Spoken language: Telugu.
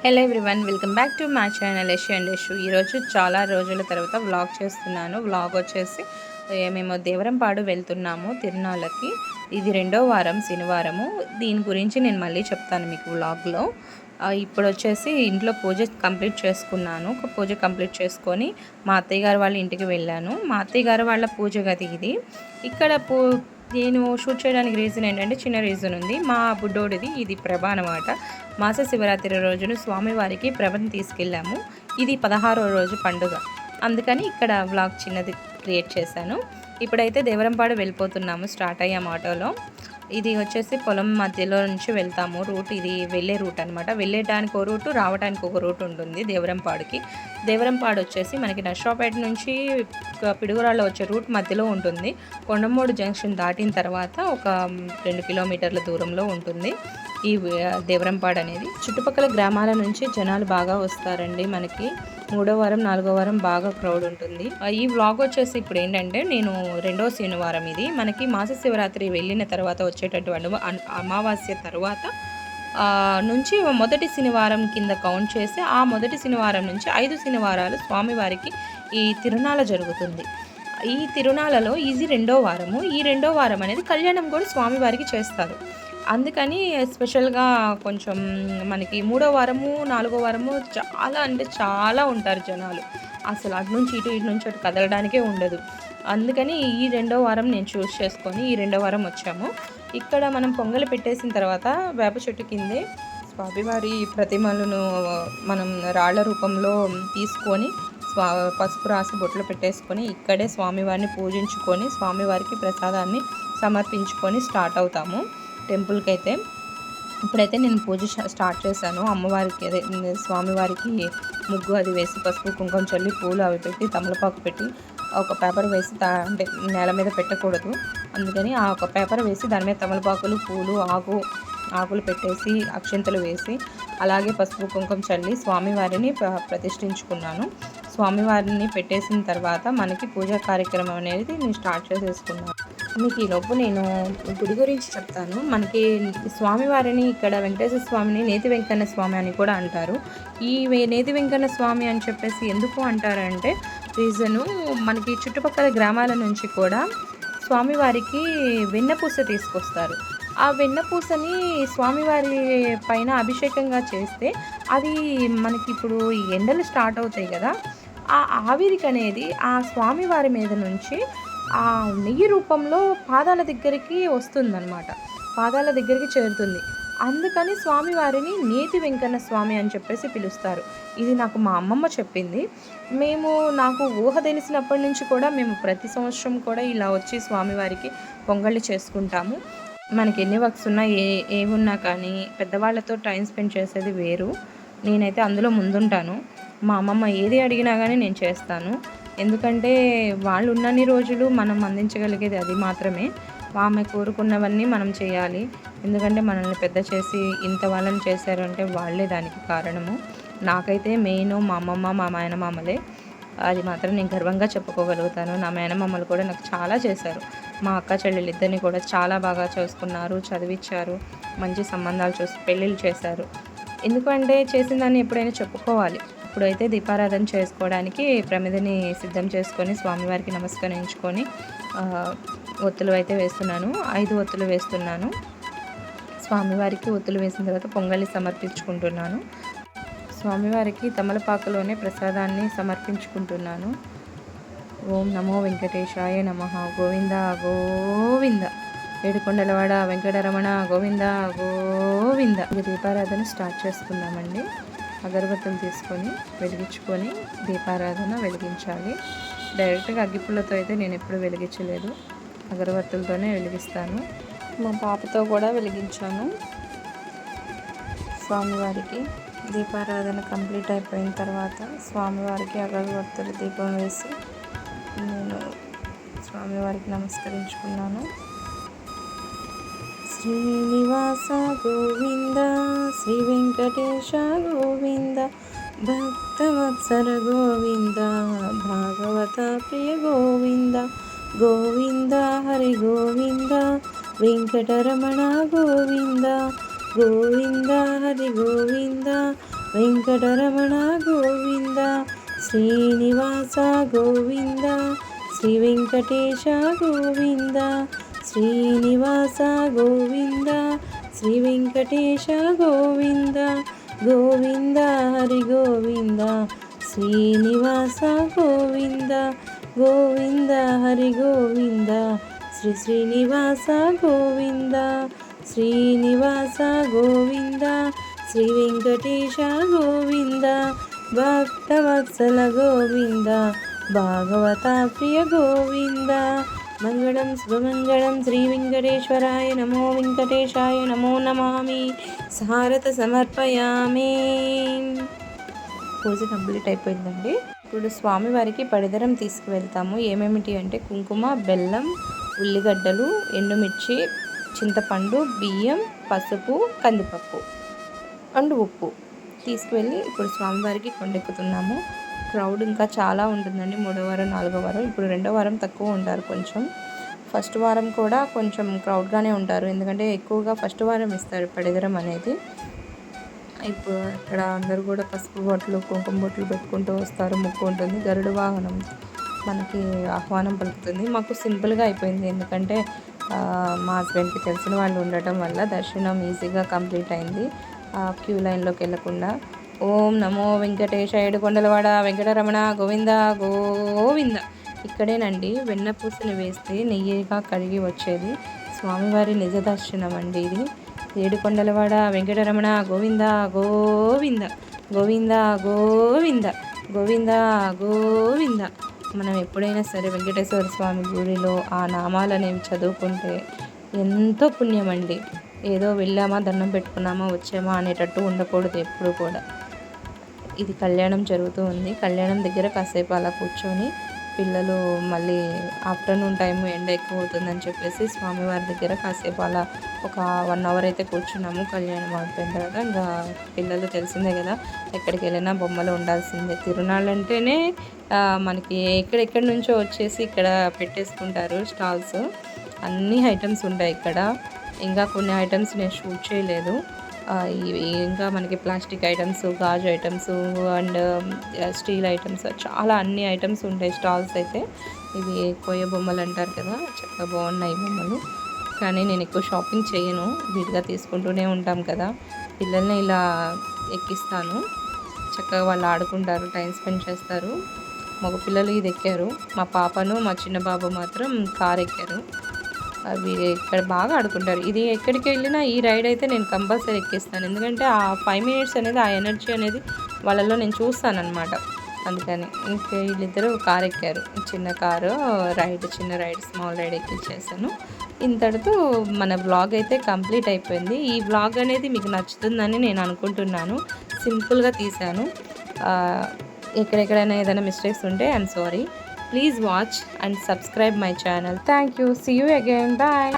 Hello everyone, welcome back to my channel Yash and Yash. ఈరోజు చాలా రోజుల తర్వాత వ్లాగ్ చేస్తున్నాను. వ్లాగ్ వచ్చేసి మేము దేవరంపాడు వెళ్తున్నాము తిరునాళ్ళకి. ఇది రెండో వారం, శనివారము. దీని గురించి నేను మళ్ళీ చెప్తాను మీకు వ్లాగ్లో. ఇప్పుడు వచ్చేసి ఇంట్లో పూజ కంప్లీట్ చేసుకున్నాను. పూజ కంప్లీట్ చేసుకొని మా అత్తయ్య గారు వాళ్ళ ఇంటికి వెళ్ళాను. మా అత్తయ్య గారు వాళ్ళ పూజ గది ఇది. ఇక్కడ నేను షూట్ చేయడానికి రీజన్ ఏంటంటే చిన్న రీజన్ ఉంది. మా బుడ్డోడిది ఇది ప్రభ అనమాట. మాస శివరాత్రి రోజున స్వామివారికి ప్రభను తీసుకెళ్ళాము. ఇది 16వ రోజు పండుగ. అందుకని ఇక్కడ వ్లాగ్ చిన్నది క్రియేట్ చేశాను. ఇప్పుడైతే దేవరంపాడు వెళ్ళిపోతున్నాము. స్టార్ట్ అయ్యాము ఆటోలో. ఇది వచ్చేసి పొలం మధ్యలో నుంచి వెళ్తాము. రూట్ ఇది వెళ్ళే రూట్ అనమాట. వెళ్ళేటానికి ఒక రూటు, రావడానికి ఒక రూట్ ఉంటుంది దేవరంపాడుకి. దేవరంపాడు వచ్చేసి మనకి నర్సాపేట నుంచి పిడుగురాళ్ళ వచ్చే రూట్ మధ్యలో ఉంటుంది. కొండమూడు జంక్షన్ దాటిన తర్వాత ఒక 2 కిలోమీటర్ల దూరంలో ఉంటుంది ఈ దేవరంపాడు అనేది. చుట్టుపక్కల గ్రామాల నుంచి జనాలు బాగా వస్తారండి. మనకి 3వ వారం 4వ వారం బాగా క్రౌడ్ ఉంటుంది. ఈ వ్లాగ్ వచ్చేసి ఇప్పుడు ఏంటంటే నేను రెండో శనివారం ఇది. మనకి మాస శివరాత్రి వెళ్ళిన తర్వాత వచ్చేటటువంటి అమావాస్య తర్వాత నుంచి మొదటి శనివారం కింద కౌంట్ చేసి ఆ మొదటి శనివారం నుంచి 5 శనివారాలు స్వామివారికి ఈ తిరునాళ జరుగుతుంది. ఈ తిరునాళ్ళలో ఇది రెండో వారము. ఈ రెండో వారం అనేది కళ్యాణం కూడా స్వామివారికి చేస్తారు. అందుకని స్పెషల్గా కొంచెం మనకి 3వ వారము 4వ వారము చాలా అంటే చాలా ఉంటారు జనాలు. అసలు అటు నుంచి ఇటు నుంచి అటు కదలడానికే ఉండదు. అందుకని ఈ రెండో వారం నేను చూస్ చేసుకొని ఈ రెండో వారం వచ్చాము. ఇక్కడ మనం పొంగలి పెట్టేసిన తర్వాత వేప చెట్టు కిందే స్వామివారి ప్రతిమలను మనం రాళ్ల రూపంలో తీసుకొని పసుపు రాసి బొట్లు పెట్టేసుకొని ఇక్కడే స్వామివారిని పూజించుకొని స్వామివారికి ప్రసాదాన్ని సమర్పించుకొని స్టార్ట్ అవుతాము టెంపుల్కి అయితే. ఇప్పుడైతే నేను పూజ స్టార్ట్ చేశాను. అమ్మవారికి అదే స్వామివారికి ముగ్గు అది వేసి పసుపు కుంకుమ చల్లి పూలు అవి పెట్టి తమలపాకు పెట్టి ఒక పేపర్ వేసి అంటే నేల మీద పెట్టకూడదు. అందుకని ఆ ఒక పేపర్ వేసి దాని మీద తమలపాకులు పూలు ఆకులు పెట్టేసి అక్షింతలు వేసి అలాగే పసుపు కుంకుమ చల్లి స్వామివారిని ప్రతిష్ఠించుకున్నాను. స్వామివారిని పెట్టేసిన తర్వాత మనకి పూజా కార్యక్రమం అనేది నేను స్టార్ట్ చేసేసుకున్నాను. మీకు ఈలోపు నేను గుడి గురించి చెప్తాను. మనకి స్వామివారిని ఇక్కడ వెంకటేశ్వర స్వామిని నేతి వెంకన్న స్వామి అని కూడా అంటారు. ఈ నేతి వెంకన్న స్వామి అని చెప్పేసి ఎందుకు అంటారంటే రీజను మనకి చుట్టుపక్కల గ్రామాల నుంచి కూడా స్వామివారికి వెన్నపూస తీసుకొస్తారు. ఆ వెన్నపూసని స్వామివారి పైన అభిషేకంగా చేస్తే అది మనకి ఇప్పుడు ఎండలు స్టార్ట్ అవుతాయి కదా, ఆ ఆవిరికి అనేది ఆ స్వామివారి మీద నుంచి ఆ నెయ్యి రూపంలో పాదాల దగ్గరికి వస్తుందన్నమాట. పాదాల దగ్గరికి చేరుతుంది. అందుకని స్వామివారిని నేతి వెంకన్న స్వామి అని చెప్పేసి పిలుస్తారు. ఇది నాకు మా అమ్మమ్మ చెప్పింది. నాకు ఊహ తెలిసినప్పటి నుంచి కూడా మేము ప్రతి సంవత్సరం కూడా ఇలా వచ్చి స్వామివారికి పొంగళ్ళు చేసుకుంటాము. మనకి ఎన్ని వర్క్స్ ఉన్నా ఏమున్నా కానీ పెద్దవాళ్ళతో టైం స్పెండ్ చేసేది వేరు. నేనైతే అందులో ముందుంటాను. మా అమ్మమ్మ ఏది అడిగినా కానీ నేను చేస్తాను. ఎందుకంటే వాళ్ళు ఉన్నన్ని రోజులు మనం అందించగలిగేది అది మాత్రమే. ఆమె కోరుకున్నవన్నీ మనం చేయాలి. ఎందుకంటే మనల్ని పెద్ద చేసి ఇంత వాళ్ళని చేశారు అంటే వాళ్ళే దానికి కారణము. నాకైతే మెయిన్ మా అమ్మమ్మ మా మేనమామలే. అది మాత్రం నేను గర్వంగా చెప్పుకోగలుగుతాను. నా మేనమామలు కూడా నాకు చాలా చేశారు. మా అక్క చెల్లెలు ఇద్దరిని కూడా చాలా బాగా చూసుకున్నారు, చదివించారు, మంచి సంబంధాలు చూసి పెళ్ళిళ్ళు చేశారు. ఎందుకంటే చేసిన దాన్ని ఎప్పుడైనా చెప్పుకోవాలి. ఇప్పుడైతే దీపారాధన చేసుకోవడానికి ప్రమిదని సిద్ధం చేసుకొని స్వామివారికి నమస్కరించుకొని ఒత్తులు అయితే వేస్తున్నాను. 5 ఒత్తులు వేస్తున్నాను. స్వామివారికి ఒత్తులు వేసిన తర్వాత పొంగలి సమర్పించుకుంటున్నాను. స్వామివారికి తమలపాకులోనే ప్రసాదాన్ని సమర్పించుకుంటున్నాను. ఓం నమో వెంకటేశాయ నమః. గోవింద గోవింద, ఏడుకొండలవాడ వెంకటరమణ గోవింద గోవింద. దీపారాధన స్టార్ట్ చేసుకున్నామండి. అగరబత్తులు తీసుకొని వెలిగించుకొని దీపారాధన వెలిగించాలి. డైరెక్ట్గా అగ్గిపుల్లతో అయితే నేను ఎప్పుడు వెలిగించలేదు. అగరబత్తులతోనే వెలిగిస్తాను. మా పాపతో కూడా వెలిగించాను. స్వామివారికి దీపారాధన కంప్లీట్ అయిపోయిన తర్వాత స్వామివారికి అగరబత్తులు దీపం వేసి నేను స్వామివారికి నమస్కరించుకున్నాను. శ్రీనివాస గోవింద, శ్రీ వెంకటేశ గోవింద, భక్తవత్సల గోవింద, భాగవత ప్రియ గోవింద, గోవింద హరి గోవింద, వెంకటరమణ గోవింద, గోవింద హరి గోవింద, వెంకటరమణ గోవింద, శ్రీనివాస గోవింద, శ్రీ వెంకటేశ గోవింద, శ్రీనివాస గోవింద, శ్రీ వెంకటేశ గోవింద, గోవింద హరి గోవింద, శ్రీనివాస గోవింద, గోవింద హరి గోవింద, శ్రీ శ్రీనివాస గోవింద, శ్రీనివాస గోవింద, శ్రీ వెంకటేశ గోవింద, భక్తవత్సల గోవింద, భాగవత ప్రియ గోవింద. మంగళం శుభమంగళం శ్రీ వెంకటేశ్వరాయ నమో వెంకటేశాయ నమో నమామి. సారథ సమర్పయామి. పూజ కంప్లీట్ అయిపోయిందండి. ఇప్పుడు స్వామివారికి పడిదరం తీసుకువెళ్తాము. ఏమేమిటి అంటే కుంకుమ, బెల్లం, ఉల్లిగడ్డలు, ఎండుమిర్చి, చింతపండు, బియ్యం, పసుపు, కందిపప్పు అండ్ ఉప్పు తీసుకువెళ్ళి ఇప్పుడు స్వామివారికి కొండెక్కుతున్నాము. క్రౌడ్ ఇంకా చాలా ఉంటుందండి. 3వ వారం 4వ వారం. ఇప్పుడు 2వ వారం తక్కువ ఉంటారు కొంచెం. ఫస్ట్ వారం కూడా కొంచెం క్రౌడ్గానే ఉంటారు, ఎందుకంటే ఎక్కువగా ఫస్ట్ వారం ఇస్తారు పడిదరం అనేది. ఇప్పుడు ఇక్కడ అందరూ కూడా పసుపు బొట్లు, కుంకుమ బొట్లు పెట్టుకుంటూ వస్తారు. ముక్కు ఉంటుంది. గరుడ వాహనం మనకి ఆహ్వానం పలుకుతుంది. మాకు సింపుల్గా అయిపోయింది, ఎందుకంటే మా హస్బెండ్కి తెలిసిన వాళ్ళు ఉండటం వల్ల దర్శనం ఈజీగా కంప్లీట్ అయింది. క్యూ లైన్లోకి వెళ్ళకుండా. ఓం నమో వెంకటేశ ఏడుకొండలవాడ వెంకటరమణ గోవింద గోవింద. ఇక్కడేనండి వెన్నపూసని వేస్తే నెయ్యిగా కరిగి వచ్చేది. స్వామివారి నిజ దర్శనం అండి ఇది. ఏడుకొండలవాడ వెంకటరమణ గోవింద గోవింద, గోవింద గోవింద, గోవింద గోవింద. మనం ఎప్పుడైనా సరే వెంకటేశ్వర స్వామి గుడిలో ఆ నామాలు అనేవి చదువుకుంటే ఎంతో పుణ్యం అండి. ఏదో వెళ్ళామా, దండం పెట్టుకున్నామా, వచ్చామా అనేటట్టు ఉండకూడదు ఎప్పుడు కూడా. ఇది కళ్యాణం జరుగుతూ ఉంది. కళ్యాణం దగ్గర కాసేపు అలా కూర్చొని పిల్లలు మళ్ళీ ఆఫ్టర్నూన్ టైము ఎండ ఎక్కువ అవుతుందని చెప్పేసి స్వామివారి దగ్గర కాసేపు అలా ఒక 1 అవర్ అయితే కూర్చున్నాము. కళ్యాణం అయిపోయిన తర్వాత ఇంకా పిల్లలు తెలిసిందే కదా, ఎక్కడికి వెళ్ళినా బొమ్మలు ఉండాల్సిందే. తిరునాళ్ళు అంటేనే మనకి ఎక్కడెక్కడి నుంచో వచ్చేసి ఇక్కడ పెట్టేసుకుంటారు స్టాల్స్. అన్ని ఐటమ్స్ ఉంటాయి ఇక్కడ. ఇంకా కొన్ని ఐటమ్స్ నేను షూట్ చేయలేదు. ఇవి ఇంకా మనకి ప్లాస్టిక్ ఐటమ్స్, గాజు ఐటమ్స్ అండ్ స్టీల్ ఐటమ్స్, చాలా అన్ని ఐటమ్స్ ఉంటాయి స్టాల్స్ అయితే. ఇవి కోయ బొమ్మలు అంటారు కదా, చక్కగా బాగున్నాయి బొమ్మలు. కానీ నేను ఎక్కువ షాపింగ్ చేయను, విడిగా తీసుకుంటూనే ఉంటాం కదా. పిల్లల్ని ఇలా ఎక్కిస్తాను, చక్కగా వాళ్ళు ఆడుకుంటారు, టైం స్పెండ్ చేస్తారు. మగ పిల్లలు ఇది ఎక్కారు. మా పాపను మా చిన్న బాబు మాత్రం కార్ ఎక్కారు. అవి ఇక్కడ బాగా ఆడుకుంటారు. ఇది ఎక్కడికి వెళ్ళినా ఈ రైడ్ అయితే నేను కంపల్సరీ ఎక్కిస్తాను, ఎందుకంటే ఆ 5 మినిట్స్ అనేది, ఆ ఎనర్జీ అనేది వాళ్ళలో నేను చూస్తానన్నమాట. అందుకని ఇంకా వీళ్ళిద్దరూ కార్ ఎక్కారు. చిన్న కారు రైడ్, చిన్న రైడ్, స్మాల్ రైడ్ ఎక్కించేసాను. ఇంతటితో మన వ్లాగ్ అయితే కంప్లీట్ అయిపోయింది. ఈ వ్లాగ్ అనేది మీకు నచ్చుతుందని నేను అనుకుంటున్నాను. సింపుల్గా తీశాను. ఎక్కడెక్కడైనా ఏదైనా మిస్టేక్స్ ఉంటే I'm sorry. Please watch and subscribe my channel. Thank you. See you again. Bye.